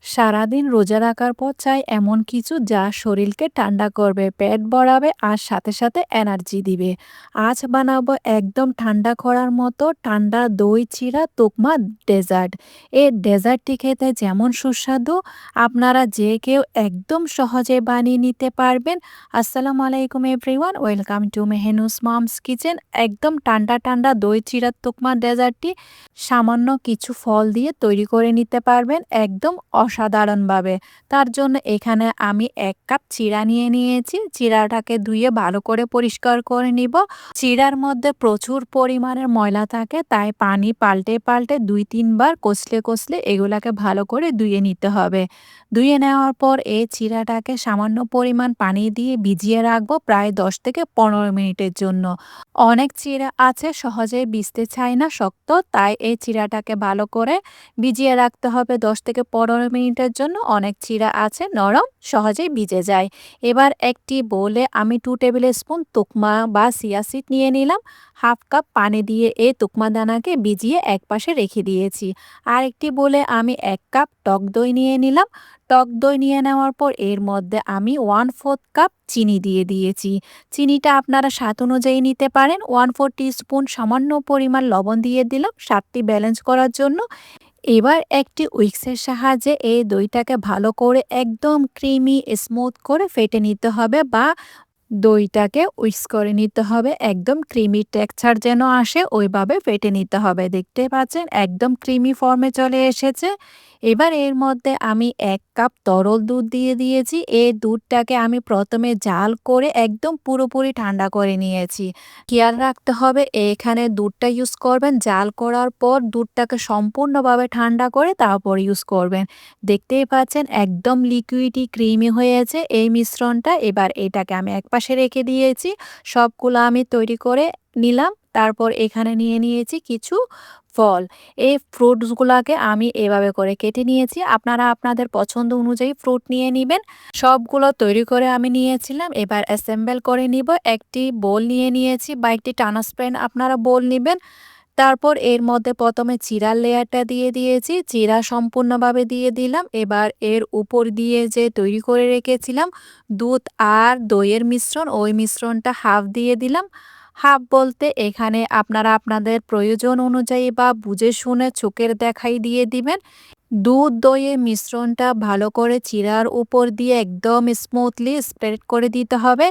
সারাদিন রোজা রাখার পর চাই এমন কিছু যা শরীরকে ঠান্ডা করবে, পেট ভরাবে আর সাথে সাথে এনার্জি দিবে। আজ বানাবো একদম ঠান্ডা করার মতো ঠান্ডা দই চিড়া তুকমা ডেজার্ট। এই ডেজার্টটি খেতে যেমন সুস্বাদু, আপনারা যে কেউ একদম সহজে বানিয়ে নিতে পারবেন। আসসালামু আলাইকুম everyone, welcome to Mehenus moms kitchen. একদম ঠান্ডা ঠান্ডা দই চিড়া তুকমা ডেজার্টটি সামান্য কিছু ফল দিয়ে তৈরি করে নিতে পারবেন একদম অসাধারণভাবে। তার জন্য এখানে আমি ১ কাপ চিড়া নিয়ে নিয়েছি। চিড়াটাকে ধুয়ে ভালো করে পরিষ্কার করে নিব। চিড়ার মধ্যে প্রচুর পরিমাণের ময়লা থাকে, তাই পানি পাল্টে পাল্টে ২-৩ বার কষলে এগুলাকে ভালো করে ধুয়ে নিতে হবে। ধুয়ে নেওয়ার পর এই চিড়াটাকে সামান্য পরিমাণ পানি দিয়ে ভিজিয়ে রাখবো প্রায় ১০ থেকে ১৫ মিনিটের জন্য। অনেক চিড়া আছে সহজে ভিজতে চায় না, শক্ত, তাই এই চিড়াটাকে ভালো করে ভিজিয়ে রাখতে হবে ১০ থেকে ১৫ মিনিটের জন্য। অনেক চিড়া আছে নরম, সহজেই ভিজে যায়। এবার একটি বোলে আমি 2 টেবিল স্পুন তুকমা বা চিয়া সিড নিয়ে নিলাম। 1/2 কাপ পানি দিয়ে এই তুকমা দানাকে ভিজিয়ে একপাশে রেখে দিয়েছি। আর একটি বোলে আমি ১ কাপ টক দই নিয়ে নিলাম। টক দই নিয়ে নেওয়ার পর এর মধ্যে আমি 1/4 কাপ চিনি দিয়ে দিয়েছি। চিনিটা আপনারা স্বাদ অনুযায়ী নিতে পারেন। 1/4 টিস্পুন সামান্য পরিমাণ লবণ দিয়ে দিলাম স্বাদটি ব্যালেন্স করার জন্য। এবার একটি উইক্সের সাহায্যে এই দইটাকে ভালো করে একদম ক্রিমি স্মুথ করে ফেটে নিতে হবে, বা দইটাকে উইক্স করে নিতে হবে। একদম ক্রিমি টেক্সচার যেন আসে ওইভাবে ফেটে নিতে হবে। দেখতে পাচ্ছেন একদম ক্রিমি ফর্মে চলে এসেছে। এবার এর মধ্যে আমি ১ কাপ তরল দুধ দিয়ে দিয়েছি। এই দুধটাকে আমি প্রথমে জাল করে একদম পুরোপুরি ঠান্ডা করে নিয়েছি। খেয়াল রাখতে হবে এখানে দুধটা ইউজ করবেন জাল করার পর দুধটাকে সম্পূর্ণভাবে ঠান্ডা করে তারপর ইউজ করবেন। দেখতেই পাচ্ছেন একদম লিকুইডি ক্রিমি হয়েছে এই মিশ্রণটা। এবার এটাকে আমি একপাশে রেখে দিয়েছি। সবগুলো আমি তৈরি করে নিলাম। তারপর এখানে নিয়ে নিয়েছি কিছু ফল। এই ফ্রুটসগুলাকে আমি এভাবে করে কেটে নিয়েছি। আপনারা আপনাদের পছন্দ অনুযায়ী ফ্রুট নিয়ে নিবেন। সবগুলো তৈরি করে আমি নিয়েছিলাম। এবার অ্যাসেম্বল করে নিব। একটি বোল নিয়ে নিয়েছি বা একটি ট্রান্সপারেন্ট আপনারা বোল নিবেন। তারপর এর মধ্যে প্রথমে চিড়ার লেয়ারটা দিয়ে দিয়েছি। চিড়া সম্পূর্ণভাবে দিয়ে দিলাম। এবার এর উপর দিয়ে যে তৈরি করে রেখেছিলাম দুধ আর দইয়ের মিশ্রণ, ওই মিশ্রণটা হাফ দিয়ে দিলাম। হাফ বলতে এখানে আপনারা আপনাদের প্রয়োজন অনুযায়ী বা বুঝে শুনে চোখের দেখাই দিয়ে দিবেন। দুধ দইয়ের মিশ্রণটা ভালো করে চিড়ার উপর দিয়ে একদম স্মুথলি স্প্রেড করে দিতে হবে।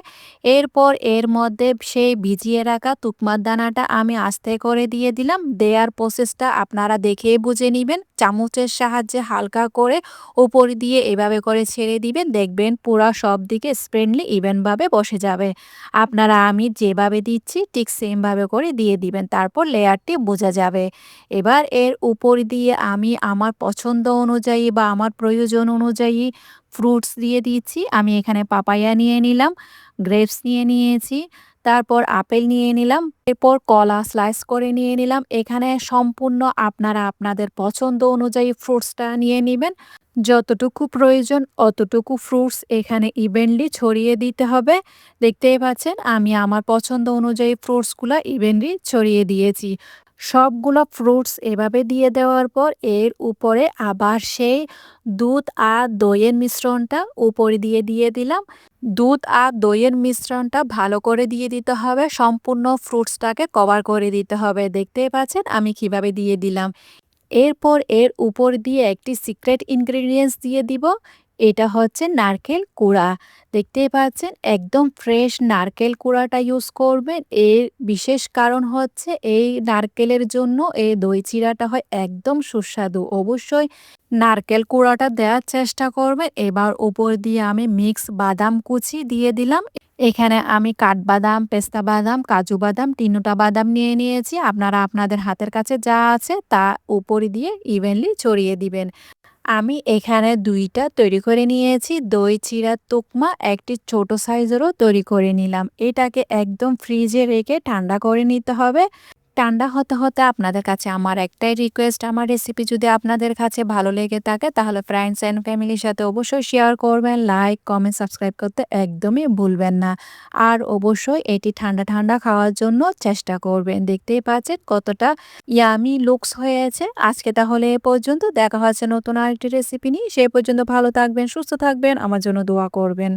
এরপর এর মধ্যে সেই ভিজিয়ে রাখা তুকমার দানাটা আমি আস্তে করে দিয়ে দিলাম। দেয়ার প্রসেসটা আপনারা দেখেই বুঝে নিবেন। চামচের সাহায্যে হালকা করে উপর দিয়ে এভাবে করে ছেড়ে দিবেন, দেখবেন পুরা সব দিকে স্প্রেডলি ইভেনভাবে বসে যাবে। আপনারা আমি যেভাবে দিচ্ছি ঠিক সেমভাবে করে দিয়ে দিবেন, তারপর লেয়ারটি বোঝা যাবে। এবার এর উপর দিয়ে আমি আমার পছন্দ অনুযায়ী বা আমার প্রয়োজন অনুযায়ী ফ্রুটস দিয়ে দিচ্ছি। আমি এখানে পাপায়া নিয়ে নিলাম, গ্রেপস নিয়ে নিয়েছি, তারপর আপেল নিয়ে নিলাম, এরপর কলা স্লাইস করে নিয়ে নিলাম। এখানে সম্পূর্ণ আপনারা আপনাদের পছন্দ অনুযায়ী ফ্রুটসটা নিয়ে নেবেন। যতটুকু প্রয়োজন অতটুকু ফ্রুটস এখানে ইভেনলি ছড়িয়ে দিতে হবে। দেখতেই পাচ্ছেন আমি আমার পছন্দ অনুযায়ী ফ্রুটসগুলো ইভেনলি ছড়িয়ে দিয়েছি। সবগুলো ফ্রুটস এভাবে দিয়ে দেওয়ার পর এর উপরে আবার সেই দুধ আর দইয়ের মিশ্রণটা উপরে দিয়ে দিলাম। দুধ আর দইয়ের মিশ্রণটা ভালো করে দিয়ে দিতে হবে, সম্পূর্ণ ফ্রুটসটাকে কভার করে দিতে হবে। দেখতেই পাচ্ছেন আমি কিভাবে দিয়ে দিলাম। এরপর এর উপর দিয়ে একটি সিক্রেট ইনগ্রেডিয়েন্টস দিয়ে দিব। এটা হচ্ছে নারকেল কুড়া। দেখতেই পাচ্ছেন একদম ফ্রেশ নারকেল কুড়াটা ইউজ করবেন। এর বিশেষ কারণ হচ্ছে এই নারকেলের জন্য এই দই চিড়াটা হয় একদম সুস্বাদু। অবশ্যই নারকেল কুড়াটা দেওয়ার চেষ্টা করবেন। এবার উপর দিয়ে আমি মিক্স বাদাম কুচি দিয়ে দিলাম। এখানে আমি কাঠবাদাম, পেস্তা বাদাম, কাজু বাদাম, টিনুটা বাদাম নিয়ে নিয়েছি। আপনারা আপনাদের হাতের কাছে যা আছে তা উপরে দিয়ে ইভেনলি ছড়িয়ে দিবেন। আমি এখানে ২ টা তৈরি করে নিয়েছি দই চিড়ার তুকমা, একটি ছোট সাইজেরও তৈরি করে নিলাম। এটাকে একদম ফ্রিজে রেখে ঠান্ডা করে নিতে হবে। ঠান্ডা হতে, হতে আপনাদের কাছে আমার একটাই রিকোয়েস্ট, আমার রেসিপি যদি আপনাদের কাছে ভালো লেগে থাকে তাহলে ফ্রেন্ডস অ্যান্ড ফ্যামিলির সাথে অবশ্যই শেয়ার করবেন। লাইক, কমেন্ট, সাবস্ক্রাইব করতে একদমই ভুলবেন না। আর অবশ্যই এটি ঠান্ডা, ঠান্ডা খাওয়ার জন্য চেষ্টা করবেন। দেখতেই পাচ্ছেন কতটা ইয়ামি লুকস হয়েছে। আজকে তাহলে এ পর্যন্ত। দেখা হচ্ছে নতুন আরেকটি রেসিপি নিয়ে। সেই পর্যন্ত ভালো থাকবেন, সুস্থ থাকবেন, আমার জন্য দোয়া করবেন।